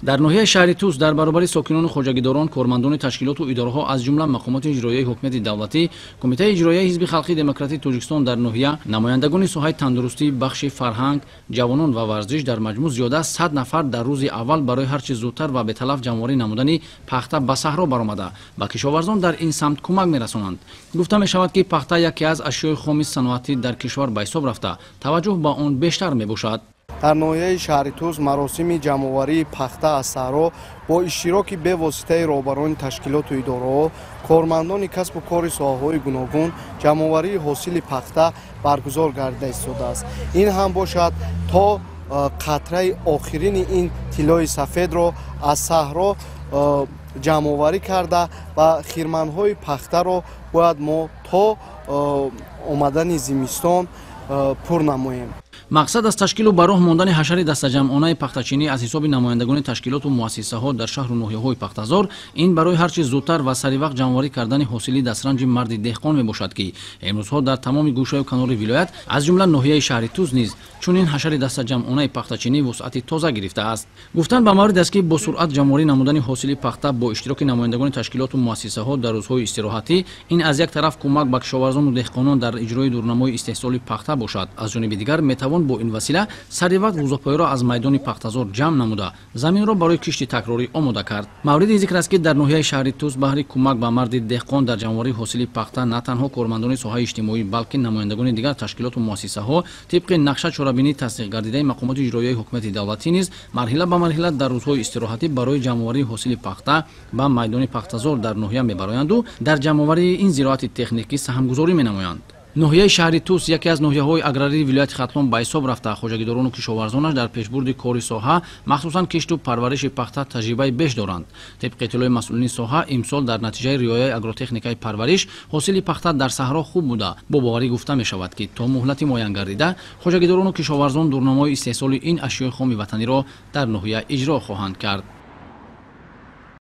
در ناحیه شهر توس در برابر ساکنان خوجگیداران، کارمندان تشکیلات و اداره‌ها از جمله مقامات اجرایی حکومت دولتی، کمیته اجرایی حزب خلقی دموکراتیک تاجیکستان در ناحیه، نمایندگان ساحه تندرستی، بخش فرهنگ، جوانان و ورزش در مجموع زیاده از 100 نفر در روز اول برای هر چه زودتر و به تلف جمع‌آوری نمودن پخته به صحرا برآمده به کشاورزان در این سمت کمک می‌رسانند. گفته می‌شود که پخته یکی از اشیاء خام صنعتی در کشور به حساب رفته، توجه به آن بیشتر می‌باشد. در ناحیه شهر توس مراسم جمع‌آوری پخته از صحرا با اشتراک به واسطه رهبران تشکیلات و اداره‌ها، کارمندان کسب و کار ساحه‌های گوناگون جمع‌آوری حاصل پخته برگزار گردیده ایستاده است. این هم باشد تا قطره آخرین این طلای سفید را از صحرا جمع‌آوری کرده و خیرمن‌های پخته را باید ما تا آمدن زمستان پر نماییم. مقصد از تشکیل و براه ماندن حشر دسته‌جمعانه پخته‌چینی از حساب نمایندگان تشکیلات و مؤسسه‌ها در شهر و ناحیه‌های پخته‌زار این برای هر چه زودتر و سریع وقت جمع‌آوری کردن حاصل دسترنج مرد دهقان میباشد که امروزها در تمام گوشه و کنار ولایت از جمله ناحیه شهر توس نیز چون این حشر دسته‌جمعانه پخته‌چینی وسعت تازه گرفته است. گفتن به مورد است که با سرعت جمع‌آوری نمودن حاصل پخته با اشتراک نمایندگان تشکیلات و مؤسسه‌ها در روزهای استراحتی این از یک طرف کمک به کشاورزان و دهقانان در اجرای دورنمای استحصال پخته باشد، از جانب دیگر میتوان با این وسیله سریع وقت غذاپایی را از میدان پخته‌زار جمع نموده زمین را برای کشت تکراری آماده کرد. مورد ذکر است که در ناحیه شهر توس بهر کمک به مرد دهقان در جمع‌آوری حاصل پخته نه تنها کارمندان ساحه اجتماعی بلکه نمایندگان دیگر تشکیلات و مؤسسه‌ها طبق نقشه چورابینی تصدیق گردیده مقامات اجرایی حکومت دولتی نیز مرحله به مرحله در روزهای استراحتی برای جمع‌آوری حاصل پخته به میدان پخته‌زار در ناحیه میبرایند و در جمع‌آوری این زراعت تکنیکی سهمگذاری مینمایند. ناحیه شهر توس یکی از ناحیه‌های اگراری ولایت ختلان به حساب رفته. خوجگیداران و کشاورزانش در پیشبرد کار ساحه مخصوصاً کشت و پرورش پخته تجربه بیش دارند. طبق اطلاع مسئولین ساحه امسال در نتیجه رعایت اگروتکنیکای پرورش حاصل پخته در صحرا خوب بوده. با باوری گفته می شود که تا مهلت معین گردیده خوجگیداران و کشاورزان دورنمای استحصال این اشیاء خام وطنی را در ناحیه اجرا خواهند کرد.